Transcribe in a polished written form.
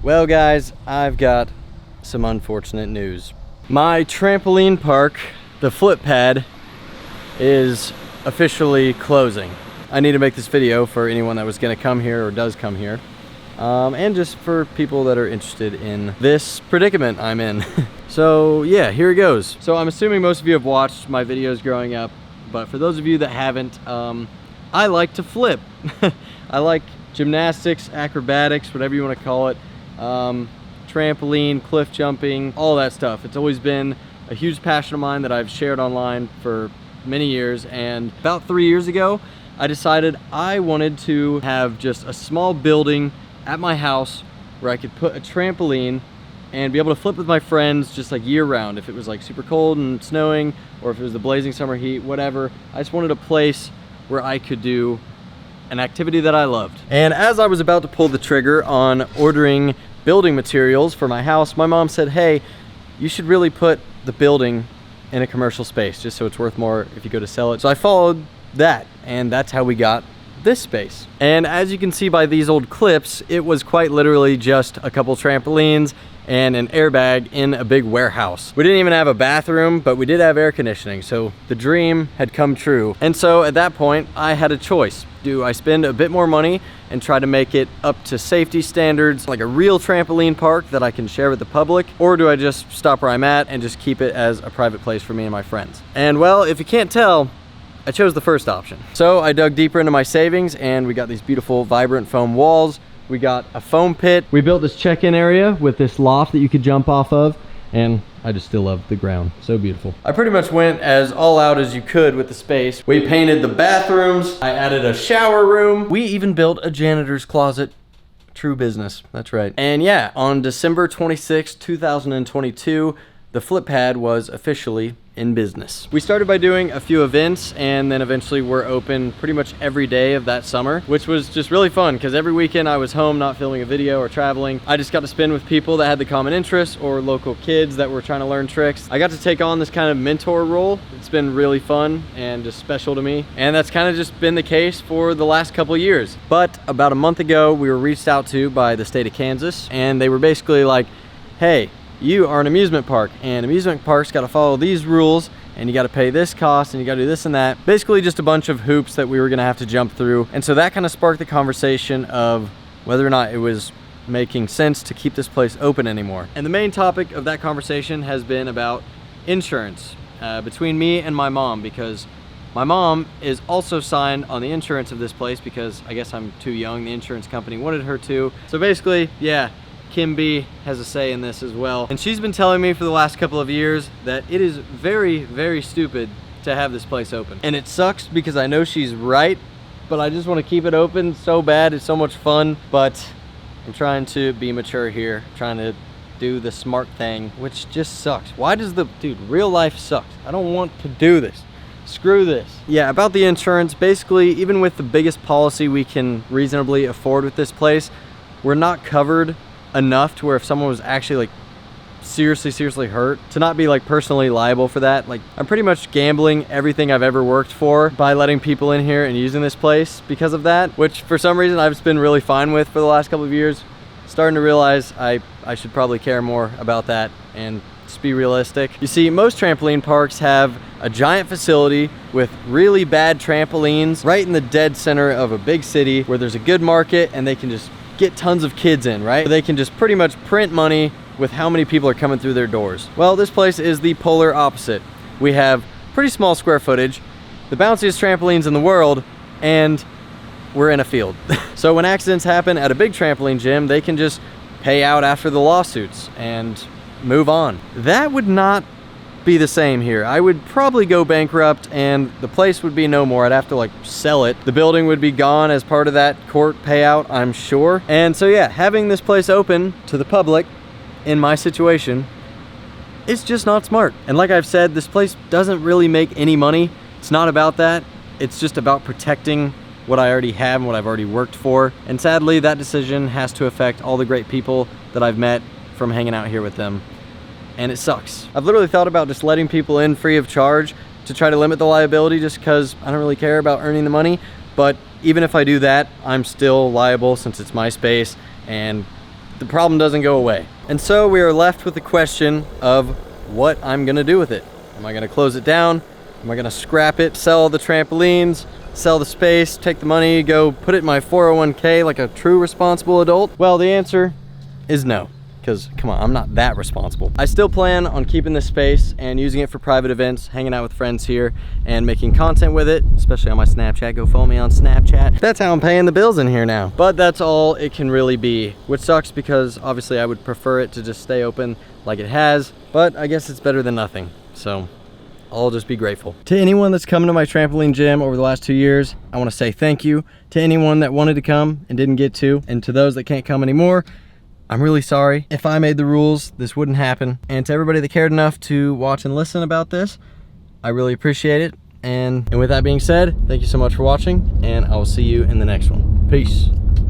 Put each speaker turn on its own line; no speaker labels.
Well guys, I've got some unfortunate news. My trampoline park, the flip pad, is officially closing. I need to make this video for anyone that was gonna come here or does come here. And just for people that are interested in this predicament I'm in. So yeah, here it goes. So I'm assuming most of you have watched my videos growing up, but for those of you that haven't, I like to flip. I like gymnastics, acrobatics, whatever you want to call it. Trampoline, cliff jumping, all that stuff. It's always been a huge passion of mine that I've shared online for many years. And about 3 years ago, I decided I wanted to have just a small building at my house where I could put a trampoline and be able to flip with my friends just like year round. If it was like super cold and snowing, or if it was the blazing summer heat, whatever. I just wanted a place where I could do an activity that I loved. And as I was about to pull the trigger on ordering building materials for my house, my mom said, hey, you should really put the building in a commercial space just so it's worth more if you go to sell it. So I followed that, and that's how we got this space. And as you can see by these old clips, it was quite literally just a couple trampolines and an airbag in a big warehouse. We didn't even have a bathroom, but we did have air conditioning, so the dream had come true. And so at that point, I had a choice. Do I spend a bit more money and try to make it up to safety standards, like a real trampoline park that I can share with the public, or do I just stop where I'm at and just keep it as a private place for me and my friends? And well, if you can't tell, I chose the first option. So I dug deeper into my savings, and we got these beautiful vibrant foam walls. We got a foam pit. We built this check-in area with this loft that you could jump off of, and I just still love the ground. So beautiful. I pretty much went as all out as you could with the space. We painted the bathrooms. I added a shower room. We even built a janitor's closet. True business, that's right. And yeah, on December 26, 2022, the flip pad was officially in business. We started by doing a few events, and then eventually we're open pretty much every day of that summer, which was just really fun because every weekend I was home not filming a video or traveling. I just got to spend with people that had the common interests or local kids that were trying to learn tricks. I got to take on this kind of mentor role. It's been really fun and just special to me, and that's kind of just been the case for the last couple of years. But about a month ago, we were reached out to by the state of Kansas, and they were basically like, hey, you are an amusement park, and amusement parks got to follow these rules, and you got to pay this cost, and you got to do this and that. Basically just a bunch of hoops that we were going to have to jump through. And so that kind of sparked the conversation of whether or not it was making sense to keep this place open anymore. And the main topic of that conversation has been about insurance between me and my mom, because my mom is also signed on the insurance of this place because I guess I'm too young. The insurance company wanted her to. So basically, yeah, Kim B has a say in this as well. And she's been telling me for the last couple of years that it is very, very stupid to have this place open. And it sucks because I know she's right, but I just want to keep it open so bad. It's so much fun, but I'm trying to be mature here, trying to do the smart thing, which just sucks. Why does dude, real life sucks. I don't want to do this. Screw this. Yeah, about the insurance, basically, even with the biggest policy we can reasonably afford with this place, we're not covered enough to where if someone was actually like seriously hurt, to not be like personally liable for that. Like, I'm pretty much gambling everything I've ever worked for by letting people in here and using this place because of that, which for some reason I've just been really fine with for the last couple of years. Starting to realize I should probably care more about that and just be realistic. You see, most trampoline parks have a giant facility with really bad trampolines right in the dead center of a big city where there's a good market and they can just get tons of kids in, right? They can just pretty much print money with how many people are coming through their doors. Well, this place is the polar opposite. We have pretty small square footage, the bounciest trampolines in the world, and we're in a field. So when accidents happen at a big trampoline gym, they can just pay out after the lawsuits and move on. That would not be the same here. I would probably go bankrupt and the place would be no more. I'd have to like sell it. The building would be gone as part of that court payout, I'm sure. And so yeah, having this place open to the public in my situation, it's just not smart. And like I've said, this place doesn't really make any money. It's not about that. It's just about protecting what I already have and what I've already worked for. And sadly, that decision has to affect all the great people that I've met from hanging out here with them. And it sucks. I've literally thought about just letting people in free of charge to try to limit the liability just because I don't really care about earning the money. But even if I do that, I'm still liable since it's my space and the problem doesn't go away. And so we are left with the question of what I'm gonna do with it. Am I gonna close it down? Am I gonna scrap it, sell the trampolines, sell the space, take the money, go put it in my 401k like a true responsible adult? Well, the answer is no, because come on, I'm not that responsible. I still plan on keeping this space and using it for private events, hanging out with friends here and making content with it, especially on my Snapchat. Go follow me on Snapchat. That's how I'm paying the bills in here now. But that's all it can really be, which sucks because obviously I would prefer it to just stay open like it has, but I guess it's better than nothing. So I'll just be grateful. To anyone that's come to my trampoline gym over the last 2 years, I want to say thank you. To anyone that wanted to come and didn't get to, and to those that can't come anymore, I'm really sorry. If I made the rules, this wouldn't happen. And to everybody that cared enough to watch and listen about this, I really appreciate it. And with that being said, thank you so much for watching, and I will see you in the next one. Peace.